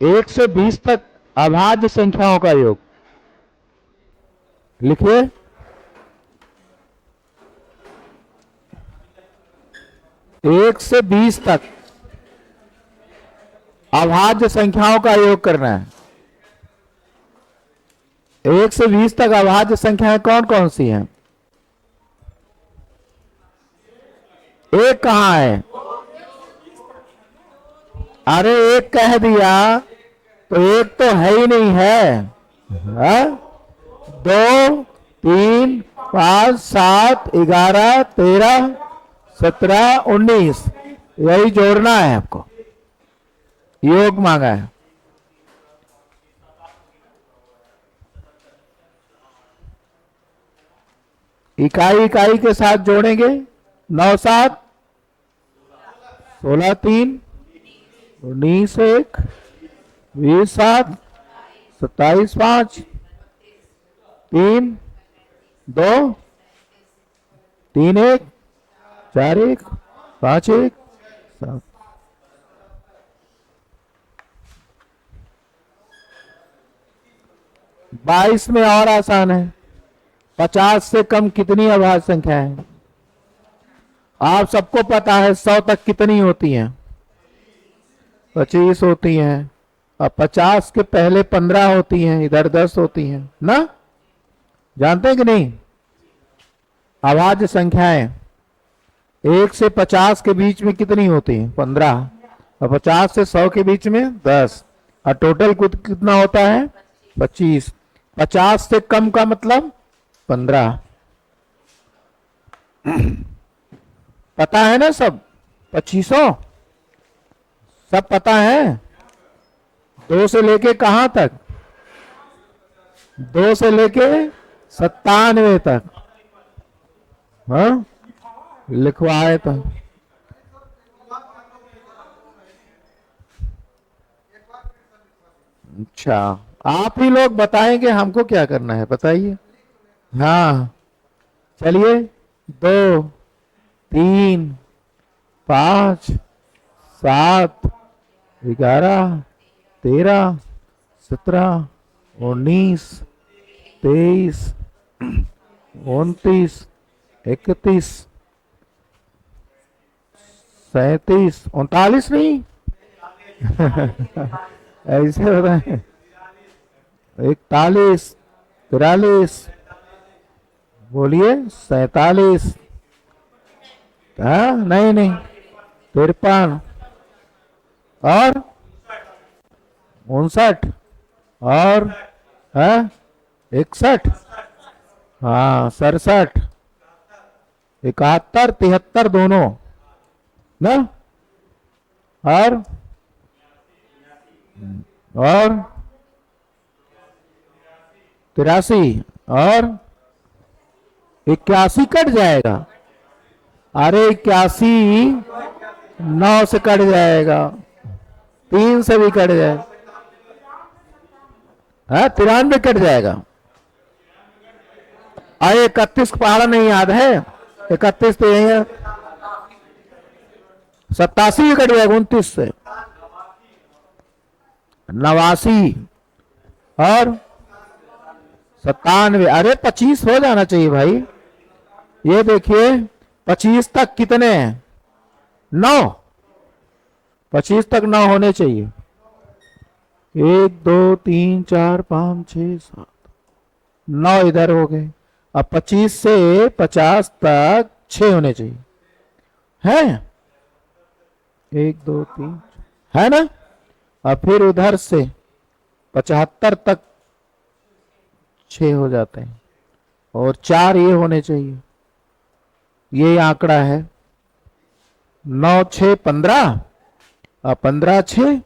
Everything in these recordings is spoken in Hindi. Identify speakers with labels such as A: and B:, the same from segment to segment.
A: 1 से 20 तक अभाज्य संख्याओं का योग। लिखिए। 1 से 20 तक अभाज्य संख्याओं का योग करना है। 1 से 20 तक अभाज्य संख्याएं कौन कौन सी हैं? एक कहां है? अरे एक कह दिया तो एक तो है ही नहीं है, हा? 2, 3, 5, 7, 11, 13, 17, 19 यही जोड़ना है आपको। योग मांगा है। इकाई इकाई के साथ जोड़ेंगे। 9 7 16 3 19 1 20 7 27 5 3 2 3 1 4 1 5 1 7। 22 में और आसान है। 50 से कम कितनी अभाज्य संख्या है? आप सबको पता है 100 तक कितनी होती हैं? 25 होती हैं। और 50 के पहले 15 होती हैं, इधर 10 होती हैं ना? जानते हैं कि नहीं? अभाज्य संख्याएं 1 से 50 के बीच में कितनी होती हैं? 15। और 50 से 100 के बीच में 10। और टोटल कितना होता है? 25। 50 से कम का मतलब 15। पता है ना सब? 2500 सब पता है। 2 से लेके कहां तक? 2 से लेके 97 तक। हाँ लिखवाए तो। अच्छा आप ही लोग बताएंगे हमको क्या करना है, बताइए। हाँ चलिए। 2 3 5 7 11 13 17 19 23 29 31 37 39 नहीं ऐसे हो रहा है। 41 43 बोलिए 47। हाँ नहीं नहीं 53 और 59 और 61 हाँ 67 71 73 दोनों ना? और 83 और 81 कट जाएगा। अरे 81 9 से कट जाएगा, 3 से भी कट जाएगा। हाँ 93 कट जाएगा। अरे 31 पहाड़ा नहीं याद है? 31 तो यही है। 87 भी कट जाएगा 29 से। 89 और 97। अरे 25 हो जाना चाहिए भाई। ये देखिए 25 तक कितने हैं? 9। 25 तक 9 होने चाहिए। 1 2 3 4 5 6 7 9 इधर हो गए। अब 25 से 50 तक 6 होने चाहिए। है 1 2 3 है ना? और फिर उधर से 75 तक 6 हो जाते हैं और 4 ये होने चाहिए। ये आंकड़ा है 9 6 15 और 15 6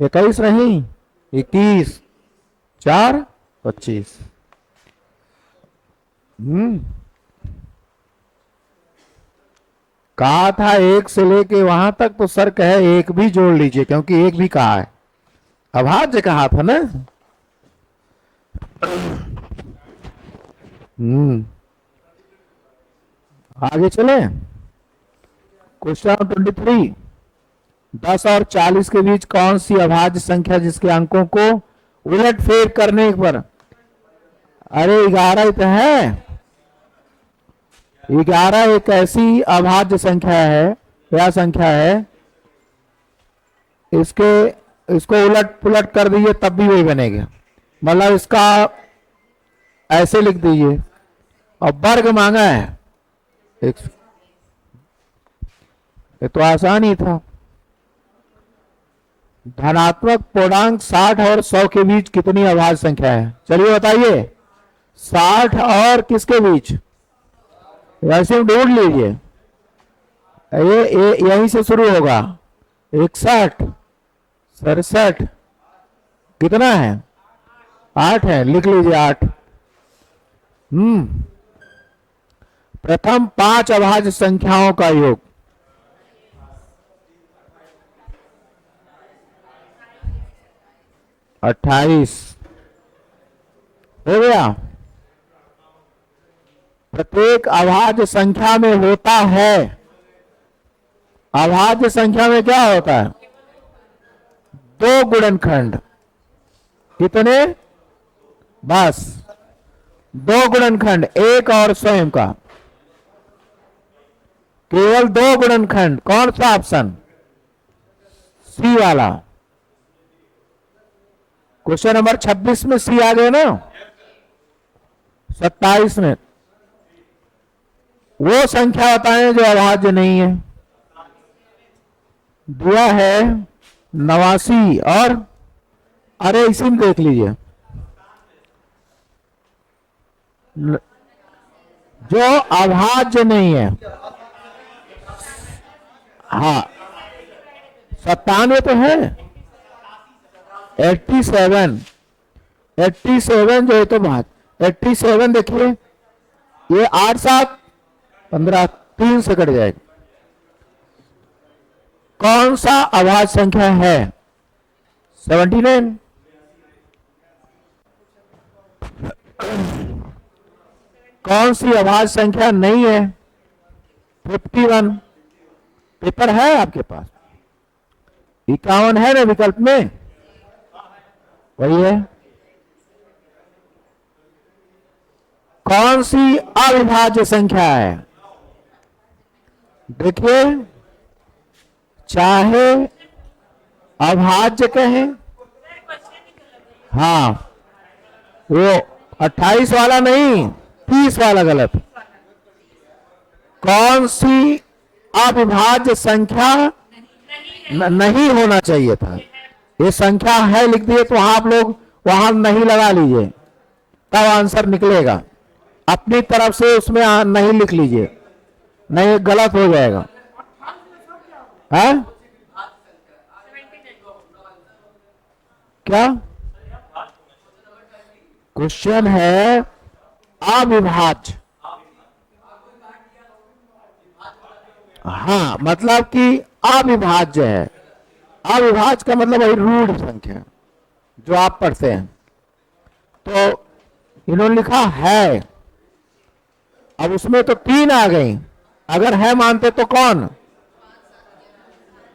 A: 21 नहीं 21 4 25। कहा था 1 से लेके वहां तक, तो सर कहे 1 भी जोड़ लीजिए क्योंकि 1 भी कहा है। अभाज्य कहा था ना? आगे चले। क्वेश्चन 23। 10 और 40 के बीच कौन सी अभाज्य संख्या जिसके अंकों को उलट फेर करने पर, अरे 11 तो है। 11 एक ऐसी अभाज्य संख्या है, क्या संख्या है, इसके इसको उलट पुलट कर दीजिए तब भी वही बनेगा। मतलब इसका ऐसे लिख दीजिए और वर्ग मांगा है। ये तो आसान ही था। धनात्मक पूर्णांक 60 और 100 के बीच कितनी अभाज्य संख्या है? चलिए बताइए। 60 और किसके बीच? वैसे ढूंढ लीजिए, ये यहीं से शुरू होगा। 61, 67, कितना है? 8 है, लिख लीजिए 8। प्रथम 5 अभाज्य संख्याओं का योग। 28 हो गया। प्रत्येक अभाज्य संख्या में होता है, अभाज्य संख्या में क्या होता है? 2 गुणनखंड। कितने? बस 2 गुणनखंड, एक और स्वयं का। केवल 2 गुणनखंड। कौन सा ऑप्शन? सी वाला। क्वेश्चन नंबर 26 में सी आ गए ना। 27 में वो संख्या बताएं जो अभाज्य नहीं है। दिया है 89 और, अरे इसी में देख लीजिए जो अभाज्य नहीं है। हाँ 97 तो है। 87 जो है तो बात 87 देखिए, ये 8 7 15 3 से कट जाएगा। कौन सा अभाज्य संख्या है? 79। कौन सी अभाज्य संख्या नहीं है? 51। पेपर है आपके पास? 51 है ना विकल्प में, वही है। कौन सी अविभाज्य संख्या है? देखिए, चाहे अभाज्य कहें, हाँ वो 28 वाला नहीं, 30 वाला गलत। कौन सी अविभाज्य संख्या नहीं होना चाहिए था? ये संख्या है लिख दिए तो आप लोग वहां नहीं लगा लीजिए, तब आंसर निकलेगा। अपनी तरफ से उसमें नहीं लिख लीजिए, नहीं गलत हो जाएगा। है क्या? क्वेश्चन है अविभाज्य। हाँ मतलब कि अविभाज्य है। अविभाज्य का मतलब वही रूढ़ संख्या जो आप पढ़ते हैं। तो इन्होंने लिखा है, अब उसमें तो 3 आ गई। अगर है मानते तो कौन?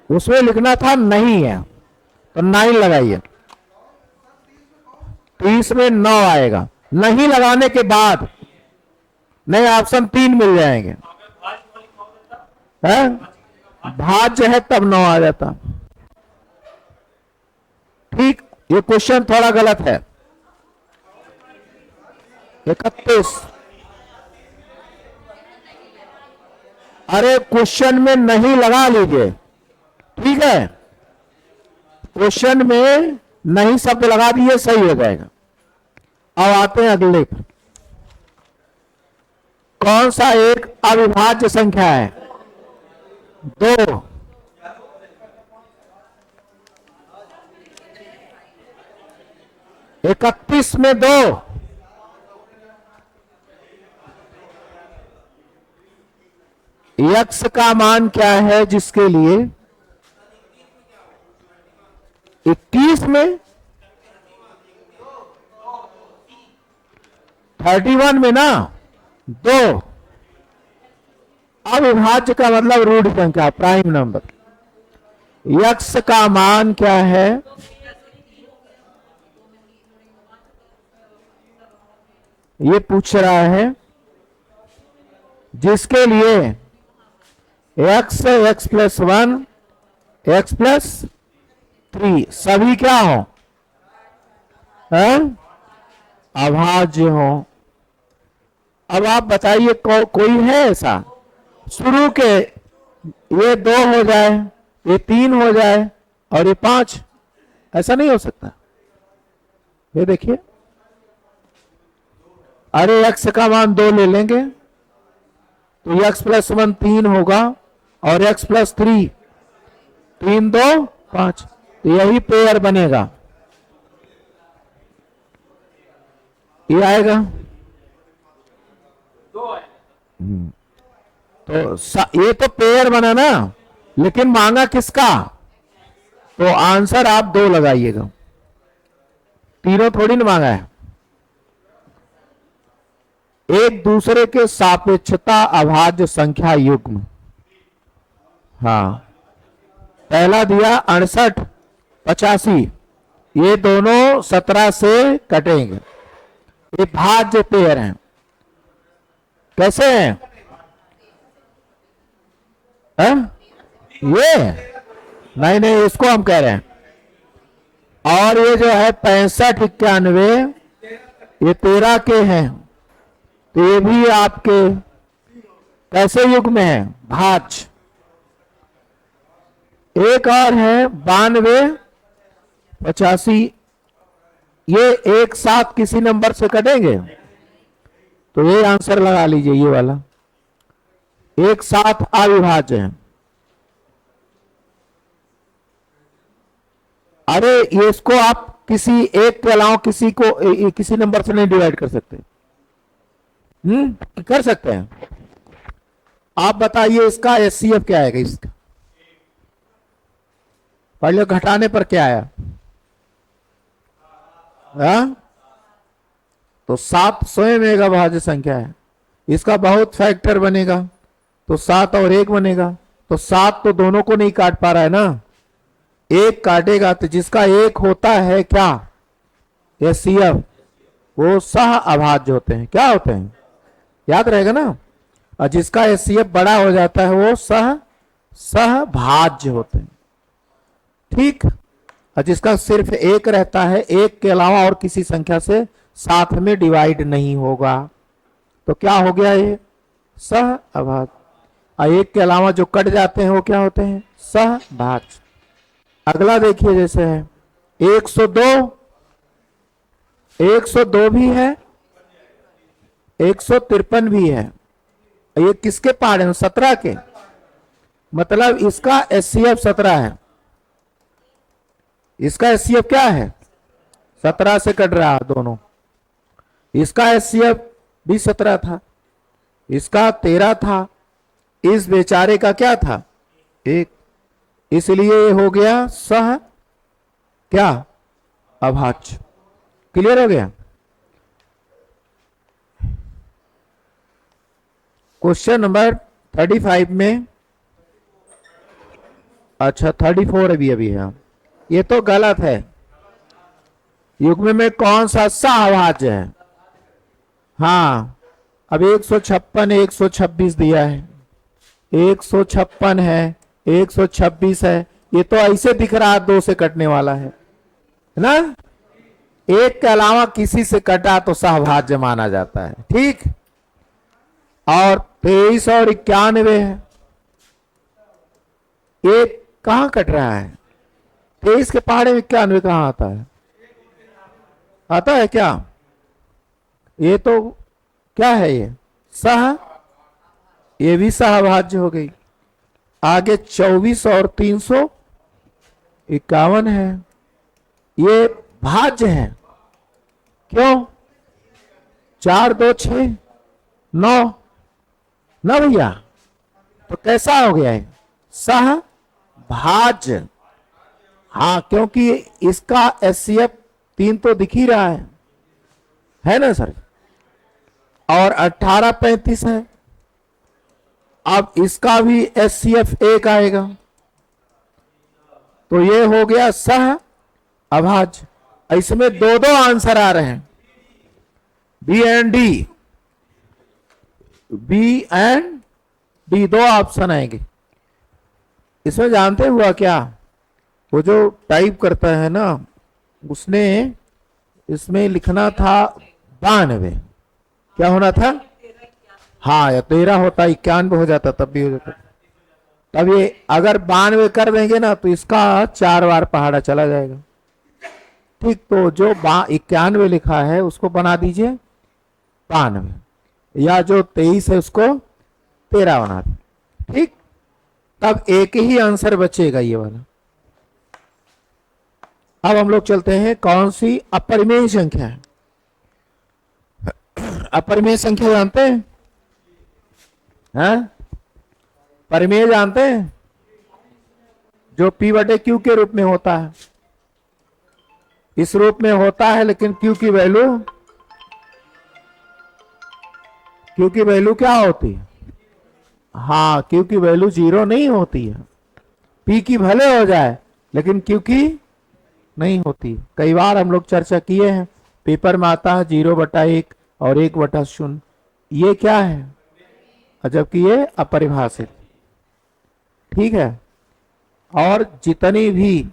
A: उसमें लिखना था नहीं है तो 9 लगाइए। 30 में 9 आएगा। नहीं लगाने के बाद नए ऑप्शन 3 मिल जाएंगे। है भाज्य है तब 9 आ जाता। ठीक, ये क्वेश्चन थोड़ा गलत है। 31। अरे क्वेश्चन में नहीं लगा लीजिए, ठीक है? क्वेश्चन में नहीं शब्द लगा दिए, सही हो जाएगा। अब आते हैं अगले पर। कौन सा एक अविभाज्य संख्या है? 2। 31 में 2। यक्स का मान क्या है जिसके लिए 21 में 31 में ना 2। अविभाज्य का मतलब रूढ़ संख्या, प्राइम नंबर। यक्स का मान क्या है? ये पूछ रहा है जिसके लिए x, x plus one, x plus three सभी क्या हो? अभाज्य हो। अब आप बताइए कोई है ऐसा शुरू के ये दो हो जाए, ये तीन हो जाए और ये पांच? ऐसा नहीं हो सकता। ये देखिए, अरे एक्स का मान दो ले लेंगे तो एक्स प्लस वन तीन होगा और एक्स प्लस थ्री तीन दो पांच, तो यही पेयर बनेगा। ये आएगा तो ये तो पेयर बना ना, लेकिन मांगा किसका? तो आंसर आप दो लगाइएगा, तीनों थोड़ी ना मांगा है। एक दूसरे के सापेक्षता अभाज्य संख्या युग्म। हाँ, पहला दिया 68 85, ये दोनों 17 से कटेंगे, ये भाज्य पेयर हैं। कैसे हैं? ये नहीं नहीं, इसको हम कह रहे हैं। और ये जो है 65 91, ये 13 के हैं, तो ये भी आपके कैसे युग में है? भाज्य। एक और है 92 85, ये एक साथ किसी नंबर से कटेंगे, तो ये आंसर लगा लीजिए, ये वाला एक साथ अविभाज्य है। अरे ये इसको आप किसी एक के अलावा किसी को किसी नंबर से नहीं डिवाइड कर सकते। कर सकते हैं। आप बताइए इसका एचसीएफ क्या आएगा? इसका पहले घटाने पर क्या आया? तो 7 स्वयं एक अभाज्य संख्या है, इसका बहुत फैक्टर बनेगा तो 7 और 1 बनेगा, तो 7 तो दोनों को नहीं काट पा रहा है ना, एक काटेगा, तो जिसका एक होता है क्या? एचसीएफ, वो सह अभाज्य होते हैं। क्या होते हैं? याद रहेगा ना। और जिसका एचसीएफ बड़ा हो जाता है वो सहभाज्य होते हैं। ठीक। और जिसका सिर्फ एक रहता है, एक के अलावा और किसी संख्या से साथ में डिवाइड नहीं होगा, तो क्या हो गया? ये सह अभाज्य। और एक के अलावा जो कट जाते हैं वो क्या होते हैं? सहभाज्य। अगला देखिए, जैसे है 102, 102 भी है, 153 भी है। ये किसके पार्ट है? 17 के। मतलब इसका एचसीएफ 17 है, इसका एचसीएफ क्या है? 17 से कट रहा है दोनों। इसका एचसीएफ भी 17 था, इसका 13 था, इस बेचारे का क्या था? 1, इसलिए ये हो गया सह क्या? अभाज्य। क्लियर हो गया? क्वेश्चन नंबर 35 में, अच्छा 34 अभी है, ये तो गलत है। युग्म में कौन सा सहभाज्य है? हाँ, अब 156 126 दिया है, 156 है, 126 है, ये तो ऐसे दिख रहा है 2 से कटने वाला है ना। एक के अलावा किसी से कटा तो सहभाज्य माना जाता है। ठीक। और 23 और 91 है, एक कहां कट रहा है? 23 के पहाड़े में 91 कहां आता है? आता है क्या? ये तो क्या है? ये ये भी सहभाज्य हो गई। आगे 24 और 351 है, ये भाज्य है। क्यों? 4 2 6 9 ना भैया, तो कैसा हो गया है? सहभाज्य। हाँ, क्योंकि इसका एचसीएफ 3 तो दिख ही रहा है ना सर। और 18 35 है, अब इसका भी एचसीएफ 1 आएगा। तो ये हो गया सह अभाज्य। इसमें दो दो आंसर आ रहे हैं, B and D, B and D, दो ऑप्शन आएंगे इसमें। जानते हुआ क्या, वो जो टाइप करता है ना, उसने इसमें लिखना था 92, क्या होना था, हाँ या 13 होता, 91 हो जाता, तब भी हो जाता। तब ये अगर 92 कर देंगे ना तो इसका 4 बार पहाड़ा चला जाएगा। ठीक, तो जो 91 लिखा है उसको बना दीजिए 92, या जो 23 है उसको 13 बना दीजिए। ठीक, तब एक ही आंसर बचेगा ये वाला। अब हम लोग चलते हैं, कौन सी अपरिमेय संख्या है। अपरिमेय संख्या जानते हैं, हाँ? परिमेय जानते हैं, जो P बटे Q के रूप में होता है, इस रूप में होता है, लेकिन Q की वैल्यू क्या होती है, हाँ Q की वैल्यू 0 नहीं होती है। P की भले हो जाए लेकिन Q की नहीं होती। कई बार हम लोग चर्चा किए हैं, पेपर में आता है 0/1 और 1/0, ये क्या है, जबकि ये अपरिभाषित। ठीक है, और जितनी भी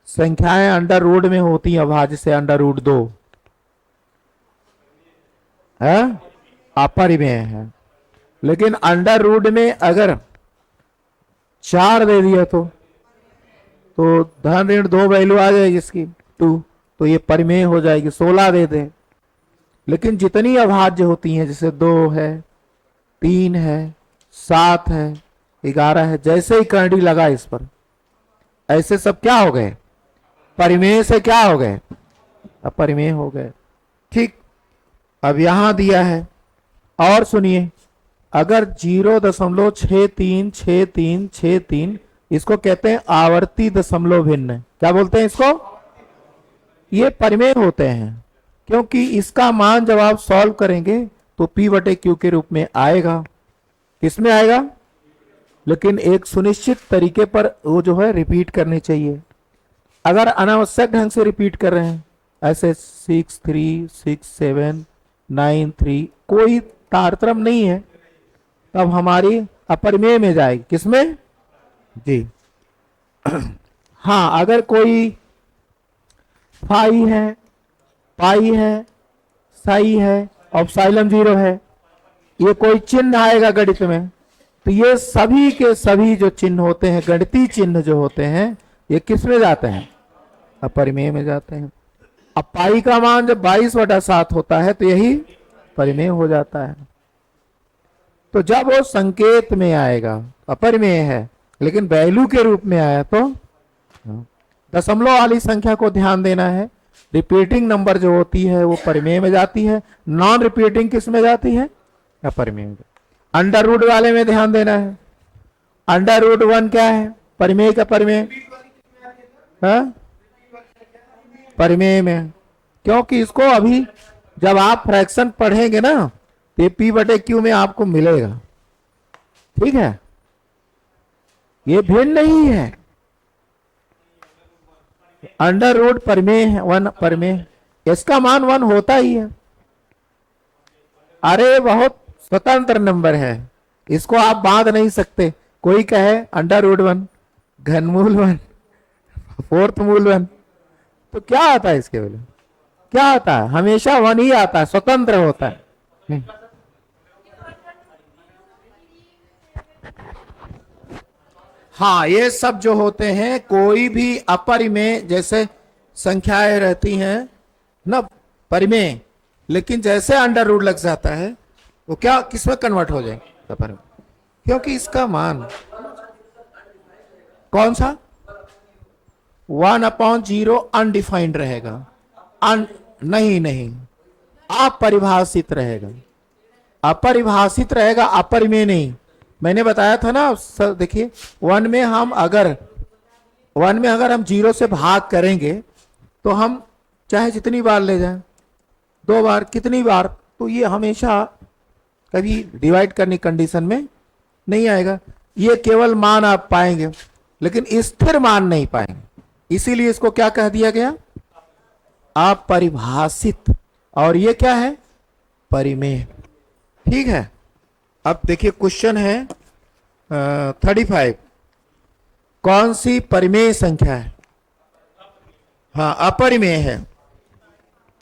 A: संख्याएं अंडर रूट में होती हैं अभाज्य से √2 है, अपरिमेय है। लेकिन अंडर रूट में अगर 4 दे दिया तो धन ऋण 2 वैल्यू आ जाएगी इसकी 2, तो ये परिमेय हो जाएगी। 16 दे दे, लेकिन जितनी अभाज्य होती हैं, जैसे 2 है, 3 है, 7 है, 11 है, जैसे ही करंडी लगा इस पर, ऐसे सब क्या हो गए, परिमेय से क्या हो गए, अपरिमेय हो गए। ठीक, अब यहां दिया है, और सुनिए, अगर 0.636363, इसको कहते हैं आवर्ती दशमलव भिन्न। क्या बोलते हैं इसको, ये परिमेय होते हैं, क्योंकि इसका मान जब आप सॉल्व करेंगे तो P बटे Q के रूप में आएगा। किसमें आएगा, लेकिन एक सुनिश्चित तरीके पर वो जो है रिपीट करनी चाहिए। अगर अनावश्यक ढंग से रिपीट कर रहे हैं, ऐसे 636793, कोई तारतम्य नहीं है, तब हमारी अपरिमेय में जाएगी। किसमें जी, हाँ, अगर कोई फाई है, पाई है, साई है, एप्सिलॉन 0 है, ये कोई चिन्ह आएगा गणित में, तो ये सभी के सभी जो चिन्ह होते हैं, गणितीय चिन्ह जो होते हैं, ये किस में जाते हैं, अपरिमेय में जाते हैं। अब पाई का मान जब 22/7 होता है तो यही परिमेय हो जाता है। तो जब वो संकेत में आएगा अपरिमेय है, लेकिन वैल्यू के रूप में आया तो दशमलव वाली संख्या को ध्यान देना है। रिपीटिंग नंबर जो होती है वो परिमेय में जाती है, नॉन रिपीटिंग किस में जाती है, अपरिमेय में। अंडर रूट वाले में ध्यान देना है, √1 क्या है, परिमेय का परिमेय, हाँ? परिमेय में, क्योंकि इसको अभी जब आप फ्रैक्शन पढ़ेंगे ना तो ये P बटे Q में आपको मिलेगा। ठीक है, ये भिन्न नहीं है, अंडर रूट परिमेय है, 1 परिमेय, इसका मान 1 होता ही है। अरे बहुत स्वतंत्र नंबर है, इसको आप बांध नहीं सकते। कोई कहे √1, घनमूल 1, फोर्थ मूल 1, तो क्या आता है इसके वैल्यू, क्या आता है, हमेशा 1 ही आता है, स्वतंत्र होता है। हाँ, ये सब जो होते हैं, कोई भी अपरिमेय जैसे संख्याएं रहती हैं ना, परिमेय, लेकिन जैसे अंडर रूट लग जाता है वो क्या किसमें कन्वर्ट हो जाएगा, अपरिमेय, क्योंकि इसका मान कौन सा 1/0 अनडिफाइंड रहेगा, नहीं, अपरिभाषित रहेगा, अपरिभाषित रहेगा, अपरिमेय नहीं। मैंने बताया था ना सर, देखिए 1 में अगर हम 0 से भाग करेंगे तो हम चाहे जितनी बार ले जाएं, 2 बार, कितनी बार, तो ये हमेशा कभी डिवाइड करने कंडीशन में नहीं आएगा। ये केवल मान आप पाएंगे लेकिन स्थिर मान नहीं पाएंगे, इसीलिए इसको क्या कह दिया गया, अपरिभाषित। और ये क्या है, परिमेय। ठीक है, अब देखिए क्वेश्चन है 35, कौन सी परिमेय संख्या है, हाँ अपरिमेय है।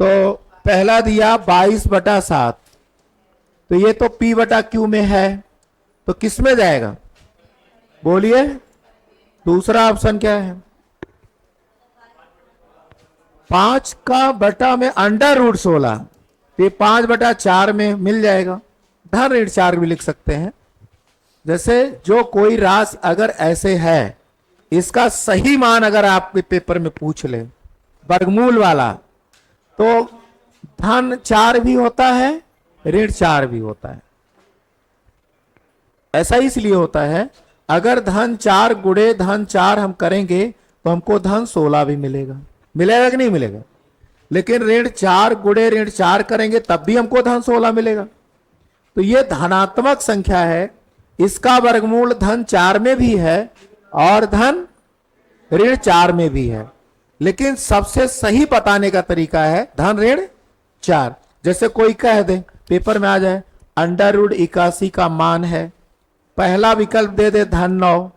A: तो पहला दिया 22/7, तो ये तो P/Q में है, तो किस में जाएगा, बोलिए। दूसरा ऑप्शन क्या है, 5 का बटा में √16, तो ये 5/4 में मिल जाएगा। धन ऋण 4 भी लिख सकते हैं। जैसे जो कोई राशि अगर ऐसे है, इसका सही मान अगर आपके पेपर में पूछ ले वर्गमूल वाला, तो धन 4 भी होता है, ऋण 4 भी होता है। ऐसा इसलिए होता है, अगर धन 4 गुणे धन 4 हम करेंगे तो हमको धन 16 भी मिलेगा, मिलेगा कि नहीं मिलेगा। लेकिन ऋण 4 गुणे ऋण 4 करेंगे तब भी हमको धन 16 मिलेगा। तो ये धनात्मक संख्या है, इसका वर्गमूल धन 4 में भी है और धन ऋण 4 में भी है। लेकिन सबसे सही बताने का तरीका है धन ऋण 4। जैसे कोई कह दे, पेपर में आ जाए, √81 का मान है, पहला विकल्प दे दे धन 9,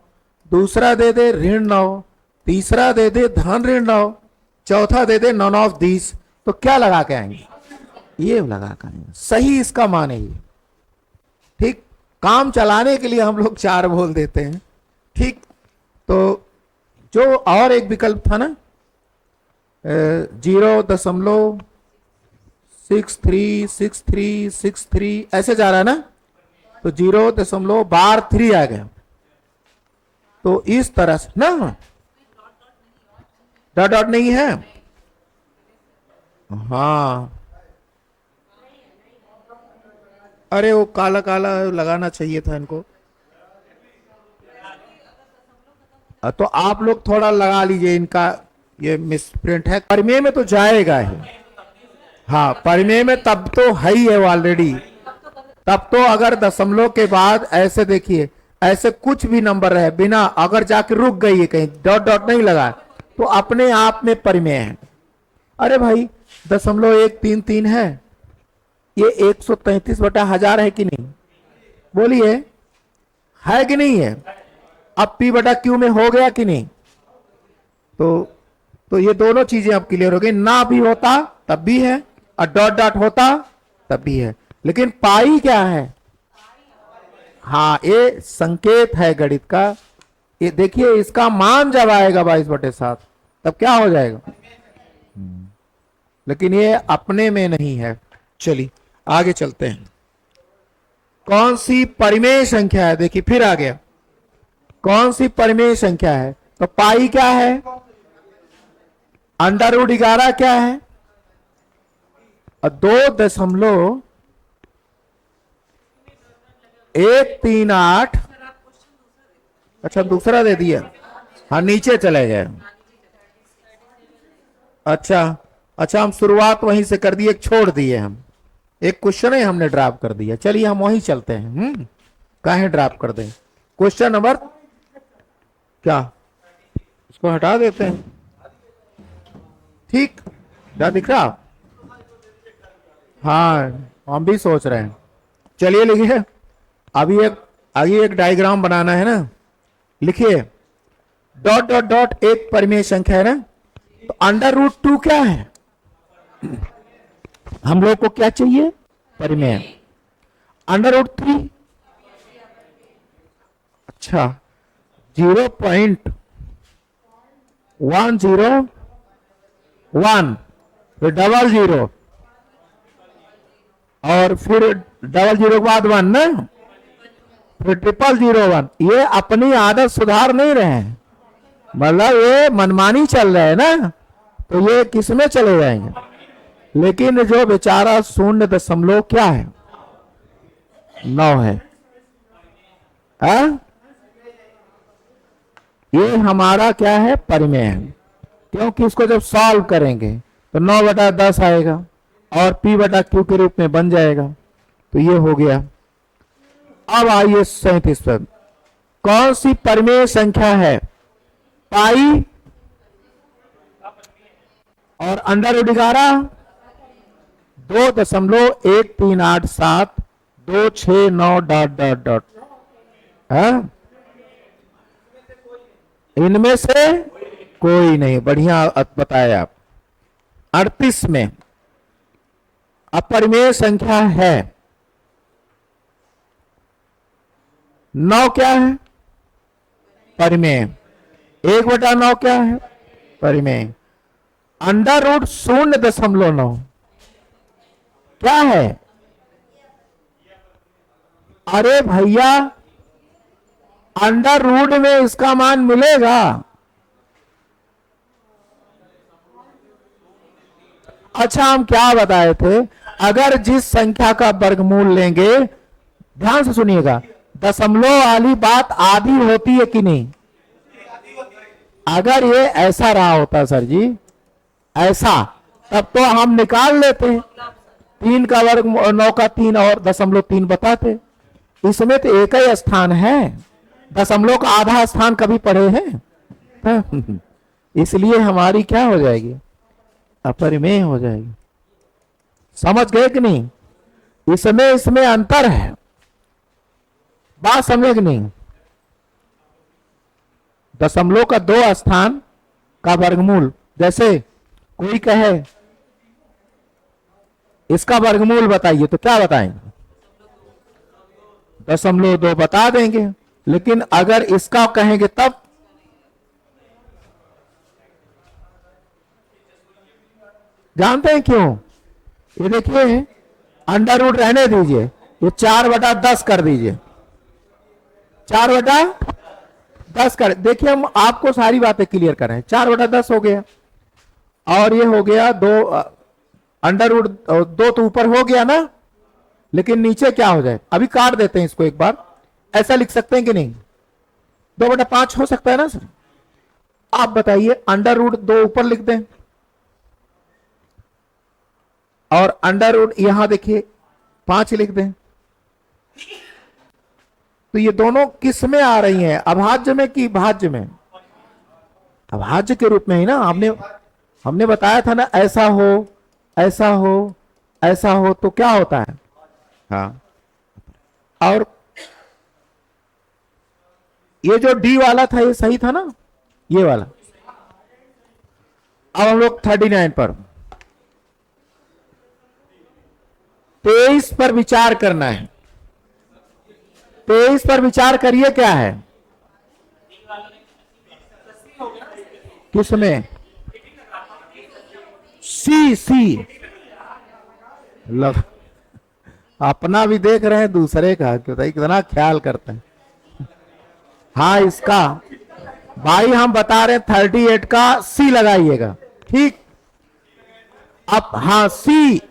A: दूसरा दे दे ऋण 9, तीसरा दे दे धन ऋण 9, चौथा दे दे नॉन ऑफ दिस, तो क्या लगा के आएंगे, ये लगा के आएंगे। सही इसका मान है ये। ठीक, काम चलाने के लिए हम लोग 4 बोल देते हैं। ठीक, तो जो और एक विकल्प था ना 0.636363 ऐसे जा रहा है ना, तो 0.3 आ गया। तो इस तरह से ना, डॉट डॉट नहीं है, हाँ अरे वो काला काला लगाना चाहिए था इनको। तो आप लोग थोड़ा लगा लीजिए, इनका ये मिसप्रिंट है। परिमेय में तो जाएगा ही, हाँ परिमेय में तब तो है ही है वो ऑलरेडी। तब तो अगर दशमलव के बाद ऐसे देखिए, ऐसे कुछ भी नंबर रहे बिना, अगर जाके रुक गई है कहीं, डॉट डॉट नहीं लगा, तो अपने आप में परिमेय है। अरे भाई 0.133 है, ये 133/1000 है कि नहीं, बोलिए है कि नहीं है। अब P/Q में हो गया कि नहीं, तो ये दोनों चीजें अब क्लियर हो गई। ना भी होता तब भी है, और डॉट डॉट होता तब भी है। लेकिन पाई क्या है, हाँ ये संकेत है गणित का। ये देखिए, इसका मान जब आएगा 22/7 तब क्या हो जाएगा, लेकिन ये अपने में नहीं है। चलिए आगे चलते हैं। कौन सी परिमेय संख्या है, देखिए फिर आ गया, कौन सी परिमेय संख्या है। तो पाई क्या है, √11 क्या है, और 2.138। अच्छा दूसरा दे दिया, हाँ नीचे चले गए। अच्छा हम शुरुआत वहीं से कर दिए, छोड़ दिए हम, एक क्वेश्चन ही हमने ड्रॉप कर दिया। चलिए हम वहीं चलते हैं। काहे ड्रॉप कर दें, क्वेश्चन नंबर क्या, इसको हटा देते हैं। ठीक, क्या दिख रहा, हाँ हम भी सोच रहे हैं। चलिए लिखिए, अभी एक डायग्राम बनाना है ना, लिखिए डॉट डॉट डॉट एक परिमेय संख्या है ना, तो √2 क्या है, हम लोग को क्या चाहिए, परिमेय। √3, अच्छा 0.101, फिर 00, और फिर 00 के बाद 1 ना, फिर 0001। ये अपनी आदत सुधार नहीं रहे हैं, मतलब ये मनमानी चल रहा है ना, तो ये किस में चले जाएंगे। लेकिन जो बेचारा 0 क्या है, 9 है, ये हमारा क्या है, परिमेय है। क्योंकि इसको जब सॉल्व करेंगे तो 9/10 आएगा और P/Q के रूप में बन जाएगा। तो ये हो गया। अब आइए 37 पर, कौन सी परिमेय संख्या है पाई और अंडर रूट 11 2.1387 269 ... है इनमें से कोई नहीं। बढ़िया बताए आप। 38 में अपरिमेय संख्या है। 9 क्या है? परिमेय। 1/9 क्या है? परिमेय। अंडर रूट 0.9 क्या है? अरे भैया, अंडर रूट में इसका मान मिलेगा। अच्छा, हम क्या बताए थे? अगर जिस संख्या का वर्गमूल लेंगे, ध्यान से सुनिएगा, दशमलव वाली बात आधी होती है कि नहीं? अगर ये ऐसा रहा होता सर जी, ऐसा, तब तो हम निकाल लेते। 3 का वर्ग 9 का 3 और 0.3 बताते। इसमें तो एक ही स्थान है, दशमलव का आधा स्थान कभी पढ़े हैं? इसलिए हमारी क्या हो जाएगी? अपरिमेय हो जाएगी। समझ गए कि नहीं? इसमें अंतर है। बात समझे कि नहीं? दशमलव का 2 स्थान का वर्गमूल, जैसे कोई कहे इसका वर्गमूल बताइए, तो क्या बताएंगे? 0.2 बता देंगे। लेकिन अगर इसका कहेंगे तब जानते हैं क्यों? ये देखिए, अंडर रूट रहने दीजिए, ये 4/10 कर दीजिए। 4/10 कर, देखिए हम आपको सारी बातें क्लियर कर रहे हैं। 4/10 हो गया और ये हो गया 2, अंडर रूट 2 तो ऊपर हो गया ना, लेकिन नीचे क्या हो जाए? अभी काट देते हैं इसको एक बार। ऐसा लिख सकते हैं कि नहीं? 2/5 हो सकता है ना सर? आप बताइए, अंडर रूट 2 ऊपर लिख दें और अंडर रूट यहां देखिए 5 लिख दें, तो ये दोनों किस में आ रही हैं? अभाज्य में कि भाज्य में? अभाज्य के रूप में ही ना। हमने बताया था ना, ऐसा हो, ऐसा हो, ऐसा हो तो क्या होता है? हाँ। और ये जो डी वाला था, ये सही था ना, ये वाला। अब हम लोग 39 पर, 23 पर विचार करना है। 23 पर विचार करिए, क्या है? किसमें? सी लग, अपना भी देख रहे हैं, दूसरे का क्यों? कितना ख्याल करते हैं। हाँ, इसका भाई हम बता रहे हैं 38 का सी लगाइएगा, ठीक? अब हाँ, सी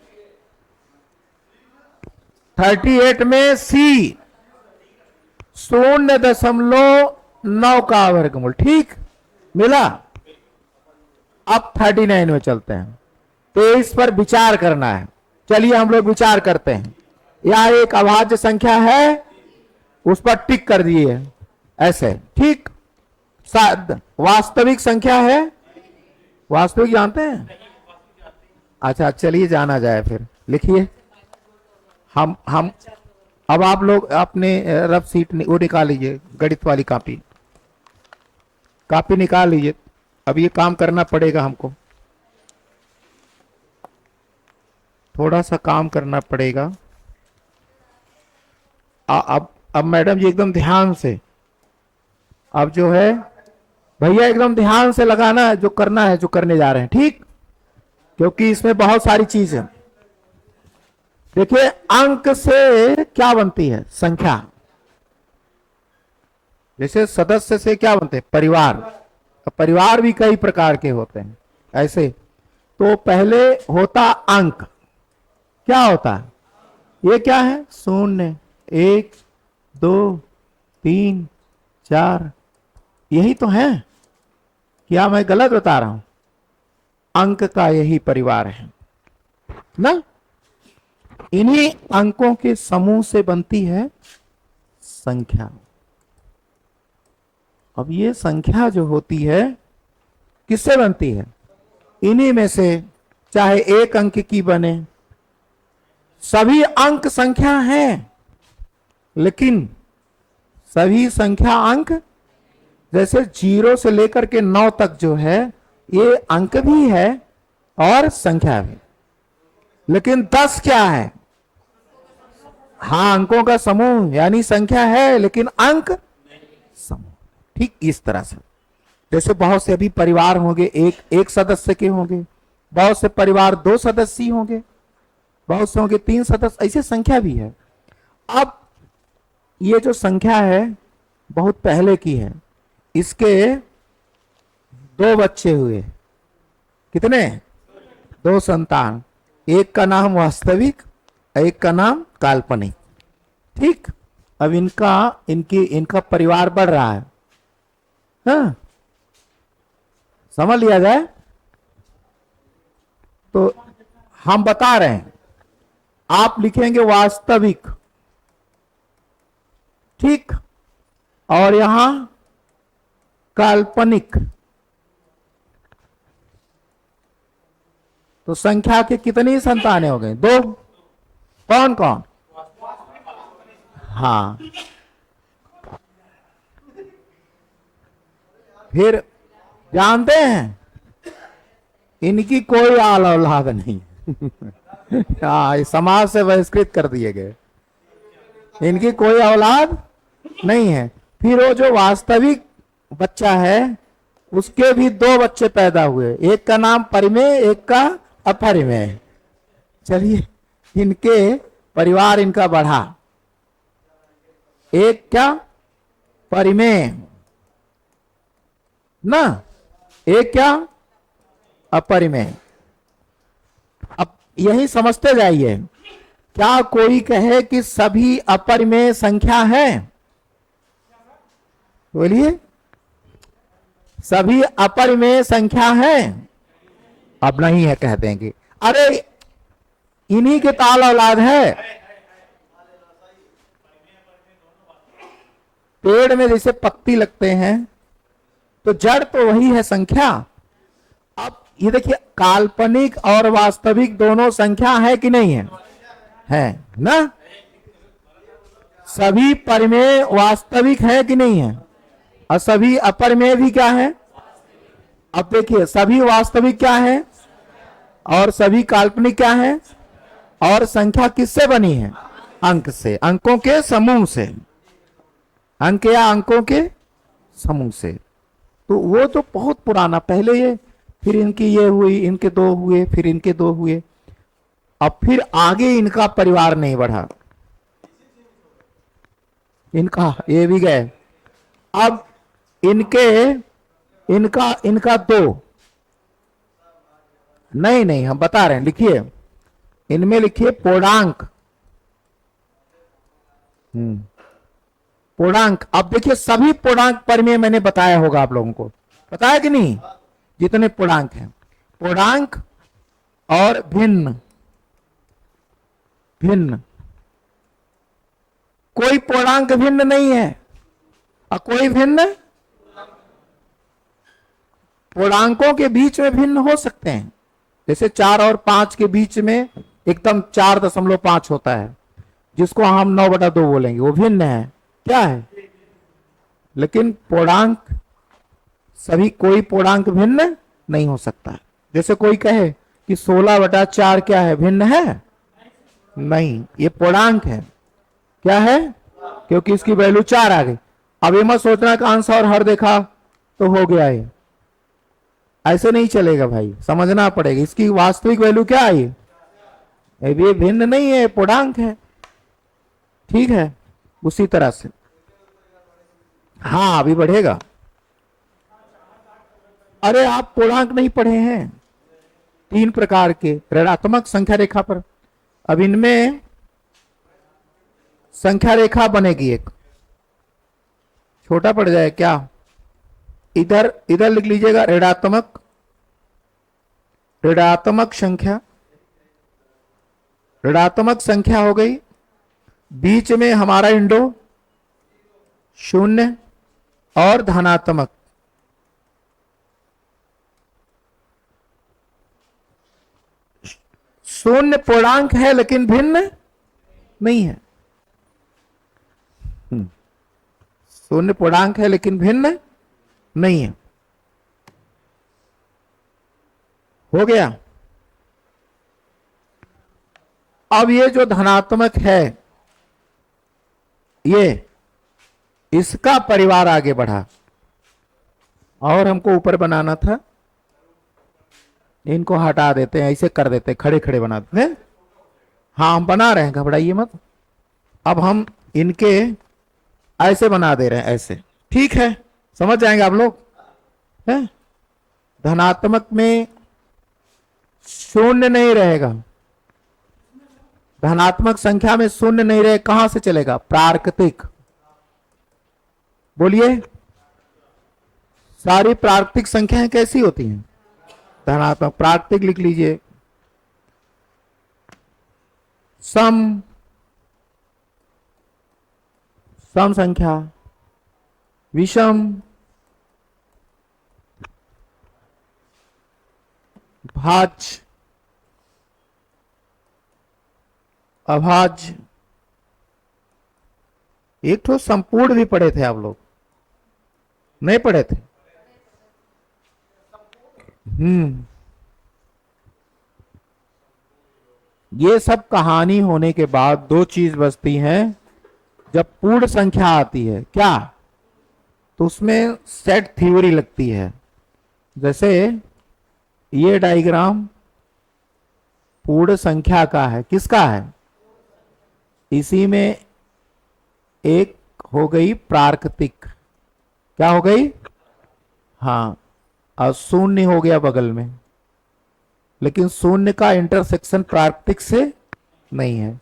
A: 38 में सी 0.9 का वर्गमूल, ठीक मिला। अब 39 में चलते हैं। 23 पर विचार करना है। चलिए हम लोग विचार करते हैं। यह एक अभाज्य संख्या है, उस पर टिक कर दिए ऐसे, ठीक। वास्तविक संख्या है, वास्तविक जानते हैं? अच्छा, चलिए जाना जाए फिर। लिखिए, हम अब आप लोग अपने रफ सीट वो निकाल लीजिए, गणित वाली कॉपी निकाल लीजिए। अब ये काम करना पड़ेगा हमको, थोड़ा सा काम करना पड़ेगा। अब मैडम जी एकदम ध्यान से, अब जो है भैया एकदम ध्यान से लगाना है, जो करना है, जो करने जा रहे हैं, ठीक? क्योंकि इसमें बहुत सारी चीज है। देखिए, अंक से क्या बनती है? संख्या। जैसे सदस्य से क्या बनते हैं? परिवार। परिवार भी कई प्रकार के होते हैं ऐसे। तो पहले होता अंक, क्या होता है? ये क्या है? 0, 1, 2, 3, 4, यही तो है। क्या मैं गलत बता रहा हूं? अंक का यही परिवार है ना। इन्हीं अंकों के समूह से बनती है संख्या। अब ये संख्या जो होती है किससे बनती है? इन्हीं में से, चाहे एक अंक की बने, सभी अंक संख्या हैं, लेकिन सभी संख्या अंक, जैसे 0 से लेकर के 9 तक जो है ये अंक भी है और संख्या भी, लेकिन 10 क्या है? हाँ, अंकों का समूह, यानी संख्या है लेकिन अंक समूह। ठीक इस तरह से, जैसे बहुत से अभी परिवार होंगे, एक सदस्य के होंगे, बहुत से परिवार 2 सदस्य होंगे, बहुत से होंगे 3 सदस्य, ऐसे संख्या भी है। अब ये जो संख्या है बहुत पहले की है, इसके 2 बच्चे हुए, कितने? 2 संतान, एक का नाम वास्तविक, एक का नाम काल्पनिक। ठीक, अब इनका परिवार बढ़ रहा है, हाँ? समझ लिया जाए तो हम बता रहे हैं, आप लिखेंगे वास्तविक, ठीक, और यहां काल्पनिक, तो संख्या के कितनी संतानें हो गई? 2। कौन कौन? हाँ, फिर जानते हैं इनकी कोई आल औलाद नहीं। हाँ, समाज से बहिष्कृत कर दिए गए, इनकी कोई औलाद नहीं है। फिर वो जो वास्तविक बच्चा है उसके भी 2 बच्चे पैदा हुए, एक का नाम परिमेय, एक का अपरिमेय। चलिए, इनके परिवार इनका बढ़ा, एक क्या? परिमेय ना, एक क्या? अपरिमेय। अब यही समझते जाइए, क्या कोई कहे कि सभी अपरिमेय संख्या है? बोलिए, सभी अपरिमेय संख्या है? अब नहीं है, कह देंगे अरे इन्हीं के ताल औलाद है। पेड़ में जैसे पत्ती लगते हैं तो जड़ तो वही है, संख्या। अब ये देखिए, काल्पनिक और वास्तविक दोनों संख्या है कि नहीं है? है ना? सभी परिमेय वास्तविक है कि नहीं है? और सभी अपरिमेय भी क्या है? अब देखिए, सभी वास्तविक क्या है और सभी काल्पनिक क्या है? और संख्या किससे बनी है? अंक से, अंकों के समूह से, अंक या अंकों के समूह से। तो वो तो बहुत पुराना, पहले ये, फिर इनकी ये हुई, इनके 2 हुए, फिर इनके 2 हुए, अब फिर आगे इनका परिवार नहीं बढ़ा, इनका ये भी गए। अब इनका 2 नहीं, हम बता रहे हैं, लिखिए, इनमें लिखिए पूर्णांक। पूर्णांक, अब देखिए सभी पूर्णांक परिमेय मैंने बताया होगा आप लोगों को, बताया कि नहीं? जितने पूर्णांक हैं, पूर्णांक और भिन्न, कोई पूर्णांक भिन्न नहीं है और कोई भिन्न, पूर्णांकों के बीच में भिन्न हो सकते हैं, जैसे 4 और 5 के बीच में एकदम 4.5 होता है, जिसको हम 9/2 बोलेंगे, वो भिन्न है, क्या है? लेकिन पूर्णांक, सभी, कोई पूर्णांक भिन्न नहीं हो सकता। जैसे कोई कहे कि 16/4 क्या है? भिन्न है? नहीं, ये पूर्णांक है। क्या है? क्योंकि इसकी वैल्यू 4 आ गई। अब ये मत सोचना कि अंश और हर देखा तो हो गया, ये ऐसे नहीं चलेगा भाई, समझना पड़ेगा। इसकी वास्तविक वैल्यू क्या आई? ये भिन्न नहीं है, पूर्णांक है, ठीक है? उसी तरह से हाँ, अभी बढ़ेगा। अरे आप पूर्णांक नहीं पढ़े हैं? 3 प्रकार के ऋणात्मक संख्या रेखा पर, अब इनमें संख्या रेखा बनेगी, एक छोटा पड़ जाए क्या? इधर लिख लीजिएगा ऋणात्मक संख्या, ऋणात्मक संख्या हो गई, बीच में हमारा इंडो 0, और धनात्मक, शून्य पूर्णांक है लेकिन भिन्न नहीं है। शून्य पूर्णांक है लेकिन भिन्न नहीं है। हो गया। अब ये जो धनात्मक है, ये इसका परिवार आगे बढ़ा और हमको ऊपर बनाना था, इनको हटा देते हैं, ऐसे कर देते हैं, खड़े खड़े बना देते हैं। हाँ हम बना रहे हैं, घबराइए मत। अब हम इनके ऐसे बना दे रहे हैं, ऐसे। ठीक है, समझ जाएंगे आप लोग है? धनात्मक में शून्य नहीं रहेगा, धनात्मक संख्या में शून्य नहीं रहे, कहां से चलेगा? प्राकृतिक। बोलिए, सारी प्राकृतिक संख्याएं कैसी होती हैं? धनात्मक। प्राकृतिक लिख लीजिए, सम, सम संख्या, विषम, भाज्य, अभाज्य। एक तो संपूर्ण भी पढ़े थे आप लोग, नहीं पढ़े थे? ये सब कहानी होने के बाद दो चीज बचती हैं। जब पूर्ण संख्या आती है क्या, तो उसमें सेट थ्योरी लगती है। जैसे ये डायग्राम पूर्ण संख्या का है, किसका है? इसी में एक हो गई प्राकृतिक, क्या हो गई? हाँ, और शून्य हो गया बगल में, लेकिन शून्य का इंटरसेक्शन प्राकृतिक से नहीं है।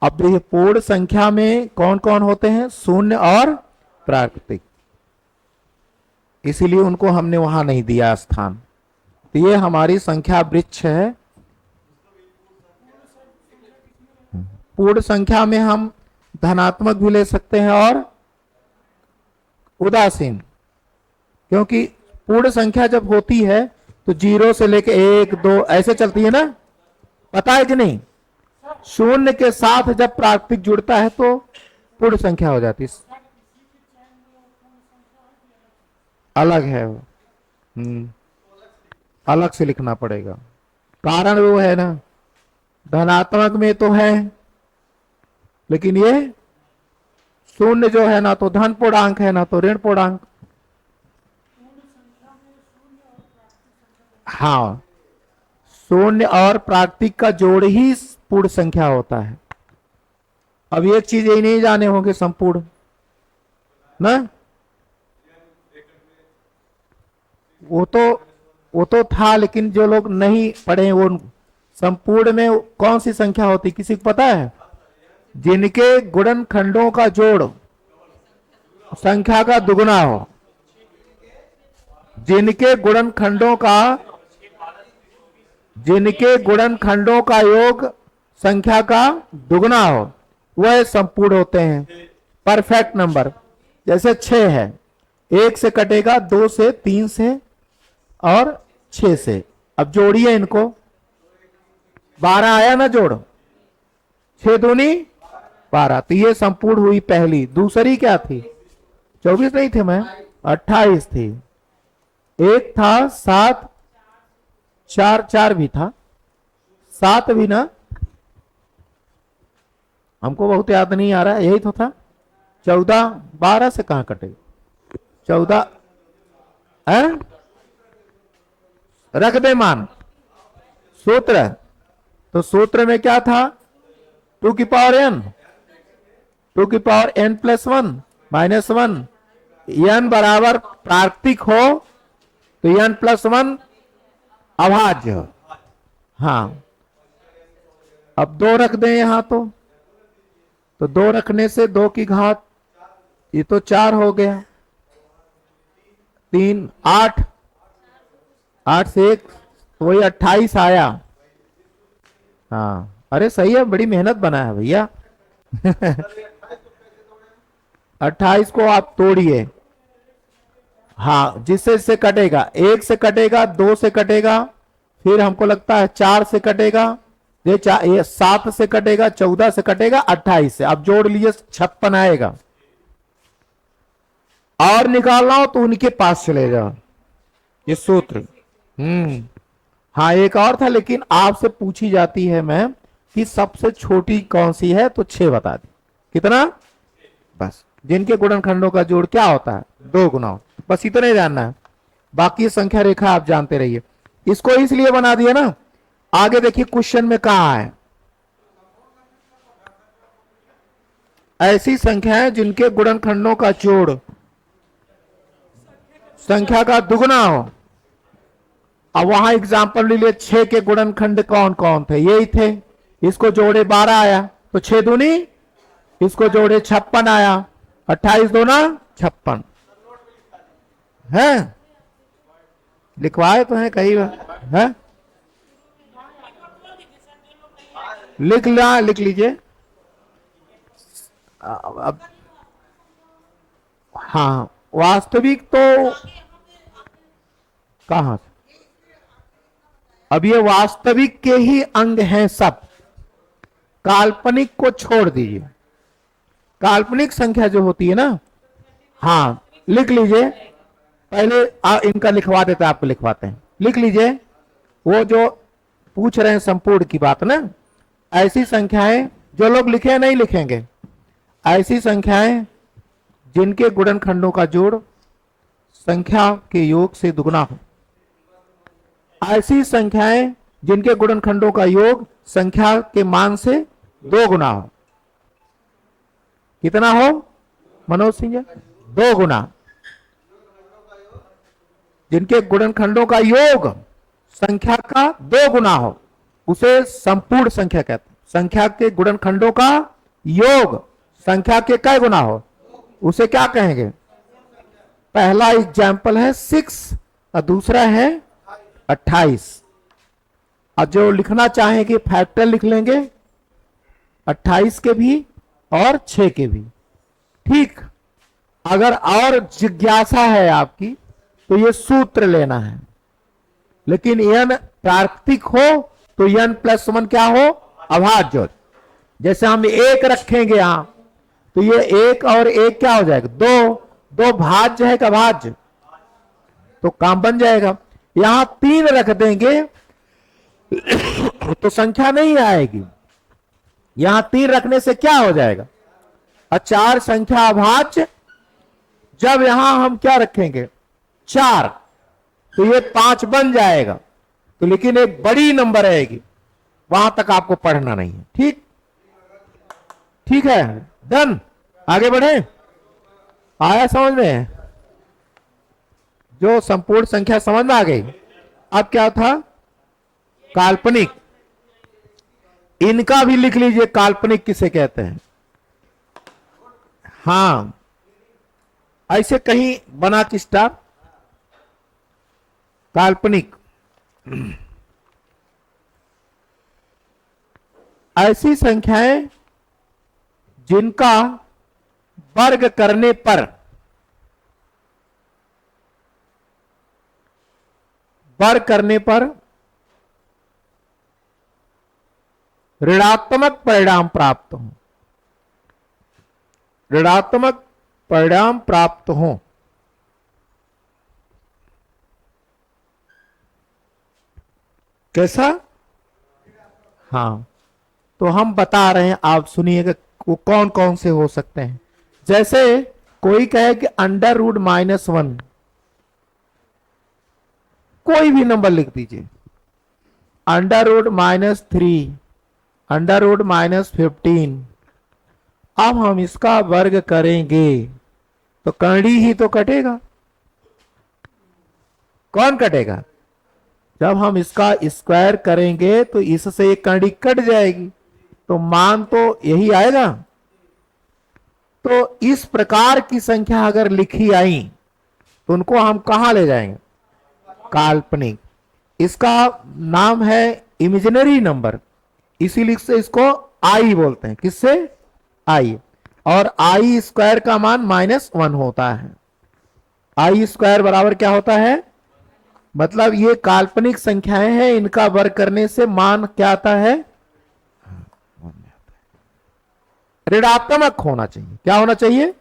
A: अब देखिए पूर्ण संख्या में कौन कौन होते हैं? शून्य और प्राकृतिक, इसीलिए उनको हमने वहां नहीं दिया स्थान। तो ये हमारी संख्या वृक्ष है। पूर्ण संख्या में हम धनात्मक भी ले सकते हैं और उदासीन, क्योंकि पूर्ण संख्या जब होती है तो 0 से लेके 1 2 ऐसे चलती है ना, पता है कि नहीं? शून्य के साथ जब प्राकृतिक जुड़ता है तो पूर्ण संख्या हो जाती है। अलग है वो, अलग से लिखना पड़ेगा, कारण वो है ना, धनात्मक में तो है, लेकिन ये शून्य जो है ना तो धन पूर्णांक है ना तो ऋण पूर्णांक। हाँ, शून्य और प्राकृतिक का जोड़ ही पूर्ण संख्या होता है। अब एक चीज यही नहीं जाने होंगे, संपूर्ण ना, वो तो था, लेकिन जो लोग नहीं पढ़े वो संपूर्ण में कौन सी संख्या होती किसी को पता है? जिनके गुणनखंडों का जोड़ संख्या का दुगुना हो, जिनके गुणनखंडों का योग संख्या का दुगुना हो, वह संपूर्ण होते हैं। परफेक्ट नंबर जैसे 6 है, 1 से कटेगा, 2 से, 3 से और 6 से। अब जोड़िए इनको, 12 आया ना जोड़, 6 दूनी 12, तो ये संपूर्ण हुई पहली। दूसरी क्या थी? 24 नहीं थे मैं, 28 थी। एक था 7, 4 भी था, 7 भी ना, हमको बहुत याद नहीं आ रहा है, यही तो था। 14, 12 से कहां कटे? 14 है, रख दे मान। सूत्र, तो सूत्र में क्या था? 2 की पावर n, 2 की power n plus 1 minus 1। n बराबर प्राकृतिक हो तो n प्लस 1 अभाज्य। हाँ, अब 2 रख दें यहां तो 2 रखने से 2 की घात, ये तो 4 हो गया, 3 8, 8 से 1 तो वही 28 आया। हाँ, अरे सही है, बड़ी मेहनत बना है भैया। 28 को आप तोड़िए, हाँ, जिससे इससे कटेगा, 1 से कटेगा, 2 से कटेगा, फिर हमको लगता है 4 से कटेगा, ये 7 से कटेगा, 14 से कटेगा, 28 से। अब जोड़ लीजिए 56 आएगा। और निकालना हो तो उनके पास चले जाओ, ये सूत्र। हाँ, एक और था, लेकिन आपसे पूछी जाती है मैम कि सबसे छोटी कौन सी है, तो 6 बता दी। कितना? बस, जिनके गुणनखंडों का जोड़ क्या होता है, 2 गुना। बस इतना ही जानना है, बाकी संख्या रेखा आप जानते रहिए। इसको इसलिए बना दिया ना, आगे देखिए क्वेश्चन में कहा है, ऐसी संख्याएं जिनके गुणनखंडों का जोड़ संख्या का दुगुना हो। अब वहां एग्जाम्पल ले लिए, 6 के गुणनखंड कौन कौन थे, यही थे। इसको जोड़े 12 आया, तो 6 दूनी, इसको जोड़े 56 आया, 28 दूना 56 है। लिखवाए तो है कई बार है, लिख लीजिए। अब हाँ, वास्तविक तो कहां, अब ये वास्तविक के ही अंग हैं सब, काल्पनिक को छोड़ दीजिए। काल्पनिक संख्या जो होती है ना, हाँ लिख लीजिए, पहले इनका लिखवा देते, आपको लिखवाते हैं, लिख लीजिए। वो जो पूछ रहे हैं संपूर्ण की बात ना, ऐसी संख्याएं, जो लोग लिखे नहीं लिखेंगे, ऐसी संख्याएं जिनके गुणनखंडों का जोड़ संख्या के योग से दुगुना हो। ऐसी संख्याएं जिनके गुणनखंडों का योग संख्या के मान से 2 गुना हो। कितना हो मनोज सिंह जी? 2 गुना। जिनके गुणनखंडों का योग संख्या का 2 गुना हो, उसे संपूर्ण संख्या कहते हैं। संख्या के गुणनखंडों का योग संख्या के कई गुना हो, उसे क्या कहेंगे? पहला एग्जाम्पल है 6 और दूसरा है 28। और जो लिखना चाहेंगे फैक्टर लिख लेंगे, 28 के भी और 6 के भी। ठीक, अगर और जिज्ञासा है आपकी तो ये सूत्र लेना है, लेकिन n प्राकृतिक हो तो n + 1 क्या हो? अभाज्य जोड़। जैसे हम 1 रखेंगे यहां, तो ये 1 और 1 क्या हो जाएगा? 2। 2 भाज्य है का भाज्य, तो काम बन जाएगा। यहां 3 रख देंगे तो संख्या नहीं आएगी। यहां 3 रखने से क्या हो जाएगा? 4 संख्या अभाज्य। जब यहां हम क्या रखेंगे? 4, तो ये 5 बन जाएगा। तो लेकिन एक बड़ी नंबर आएगी, वहां तक आपको पढ़ना नहीं है। ठीक, ठीक है, डन। आगे बढ़े, आया समझ में? जो संपूर्ण संख्या समझ में आ गई। अब क्या था? काल्पनिक। इनका भी लिख लीजिए, काल्पनिक किसे कहते हैं। हां, ऐसे कहीं बना चिस्टा। काल्पनिक ऐसी संख्याएं जिनका वर्ग करने पर ऋणात्मक परिणाम प्राप्त हो। ऋणात्मक परिणाम प्राप्त हो। कैसा? हां, तो हम बता रहे हैं, आप सुनिएगा वो कौन कौन से हो सकते हैं। जैसे कोई कहे कि √-1, कोई भी नंबर लिख दीजिए, √-3, √-15। अब हम इसका वर्ग करेंगे तो कड़ी ही तो कटेगा। कौन कटेगा? जब हम इसका स्क्वायर करेंगे तो इससे एक कड़ी कट जाएगी, तो मान तो यही आएगा। तो इस प्रकार की संख्या अगर लिखी आई तो उनको हम कहां ले जाएंगे? काल्पनिक। इसका नाम है इमेजिनरी नंबर, इसीलिए से इसको आई बोलते हैं। किससे? आई। और आई स्क्वायर का मान -1 होता है। आई स्क्वायर बराबर क्या होता है, मतलब ये काल्पनिक संख्याएं हैं, इनका वर्ग करने से मान क्या आता है, ऋणात्मक होना चाहिए। क्या होना चाहिए,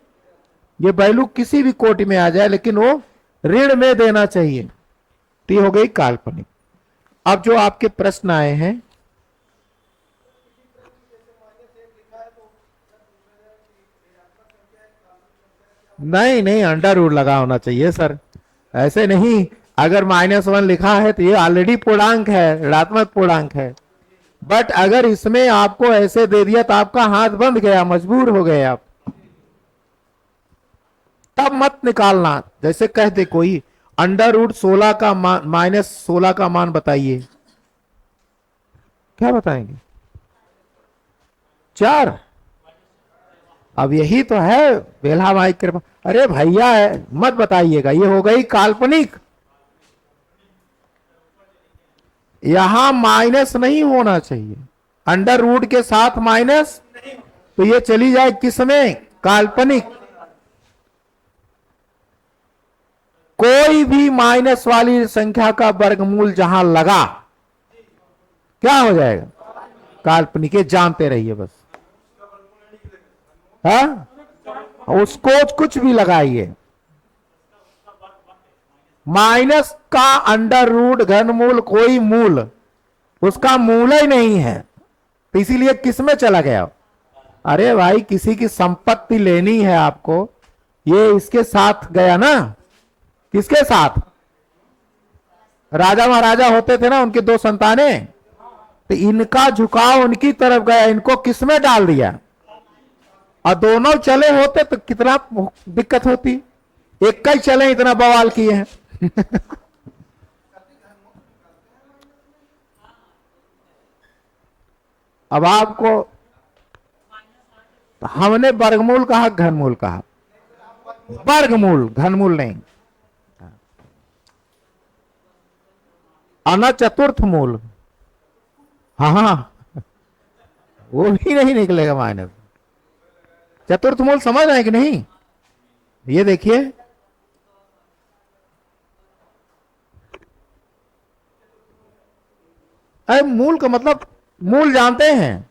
A: ये वैल्यू किसी भी कोटि में आ जाए लेकिन वो ऋण में देना चाहिए, तो ये हो गई काल्पनिक। अब जो आपके प्रश्न आए हैं, नहीं नहीं अंडर रूट लगा होना चाहिए सर, ऐसे नहीं। अगर -1 लिखा है तो ये ऑलरेडी पूर्णांक है, ऋणात्मक पूर्णांक है। बट अगर इसमें आपको ऐसे दे दिया तो आपका हाथ बंद गया, मजबूर हो गए आप, तब मत निकालना। जैसे कह दे कोई √16 का मान, -16 का मान बताइए, क्या बताएंगे, 4। अब यही तो है बेल्हा माई कृपा। अरे भैया मत बताइएगा, ये हो गई काल्पनिक। यहां माइनस नहीं होना चाहिए, अंडर रूट के साथ माइनस, तो ये चली जाए किसमें, काल्पनिक। कोई भी माइनस वाली संख्या का वर्गमूल जहां लगा क्या हो जाएगा, काल्पनिक। ये जानते रहिए बस, हाँ उसको कुछ भी लगाइए, माइनस का अंडर रूट घनमूल कोई मूल उसका मूल ही नहीं है, तो इसीलिए किसमें चला गया। अरे भाई किसी की संपत्ति लेनी है आपको, ये इसके साथ गया ना, किसके साथ, राजा महाराजा होते थे ना, उनके 2 संतानें, तो इनका झुकाव उनकी तरफ गया, इनको किसमें डाल दिया। और दोनों चले होते तो कितना दिक्कत होती, एक का ही चले इतना बवाल किए हैं। अब आपको हमने वर्गमूल कहा, घनमूल कहा, वर्गमूल घनमूल नहीं, अना चतुर्थ मूल, हाँ वो भी नहीं निकलेगा माइनस। चतुर्थ मूल समझ रहे हैं कि नहीं, ये देखिए अरे मूल का मतलब, मूल जानते हैं,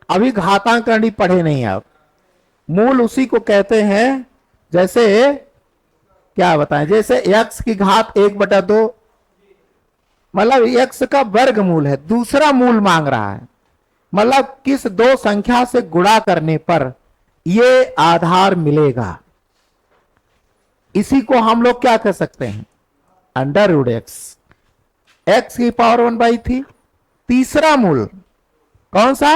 A: अभी घातांकरणी पढ़े नहीं आप। मूल उसी को कहते हैं, जैसे क्या बताएं, जैसे x की घात 1/2, मतलब x का वर्गमूल है, दूसरा मूल मांग रहा है, मतलब किस 2 संख्या से गुणा करने पर ये आधार मिलेगा, इसी को हम लोग क्या कह सकते हैं, √x, x की पावर 1/3। तीसरा मूल कौन सा,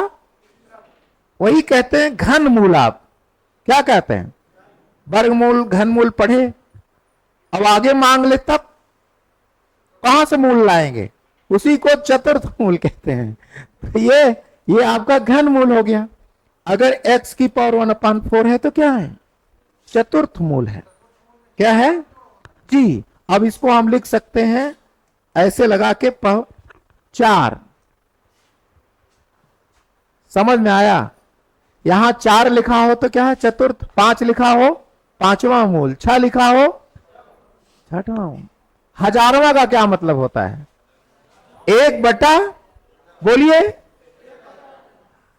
A: वही कहते हैं घन मूल। आप क्या कहते हैं, वर्गमूल घनमूल पढ़े, अब आगे मांग ले तब कहां से मूल लाएंगे, उसी को चतुर्थ मूल कहते हैं। तो ये आपका घन मूल हो गया। अगर x की पावर 1/4 है तो क्या है, चतुर्थ मूल है, क्या है जी। अब इसको हम लिख सकते हैं ऐसे लगा के 4, समझ में आया। यहां 4 लिखा हो तो क्या है चतुर्थ, 5 लिखा हो 5वां मूल, 6 लिखा हो 6वां मूल। हजारवां का क्या मतलब होता है, 1/, बोलिए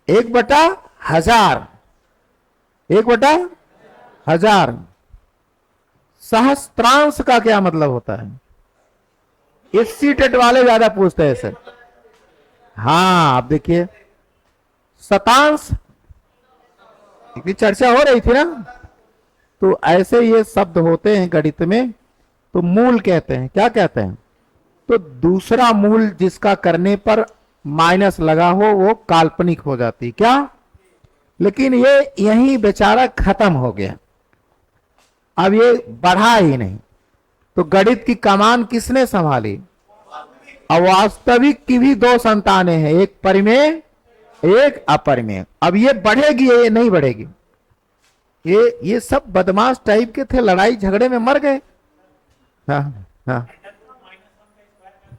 A: 1/1000, 1/1000। सहस्त्रांश का क्या मतलब होता है, इस सीटेट वाले ज्यादा पूछते हैं सर। हाँ आप देखिए, शतांश, इतनी चर्चा हो रही थी ना, तो ऐसे ये शब्द होते हैं गणित में, तो मूल कहते हैं, क्या कहते हैं, तो दूसरा मूल जिसका करने पर माइनस लगा हो वो काल्पनिक हो जाती, क्या। लेकिन ये यही बेचारा खत्म हो गया, अब ये बढ़ा ही नहीं, तो गणित की कमान किसने संभाली। अब वास्तविक की भी 2 संतानें हैं, एक परिमेय एक अपरिमेय। अब ये बढ़ेगी, ये नहीं बढ़ेगी, ये सब बदमाश टाइप के थे, लड़ाई झगड़े में मर गए। हाँ हाँ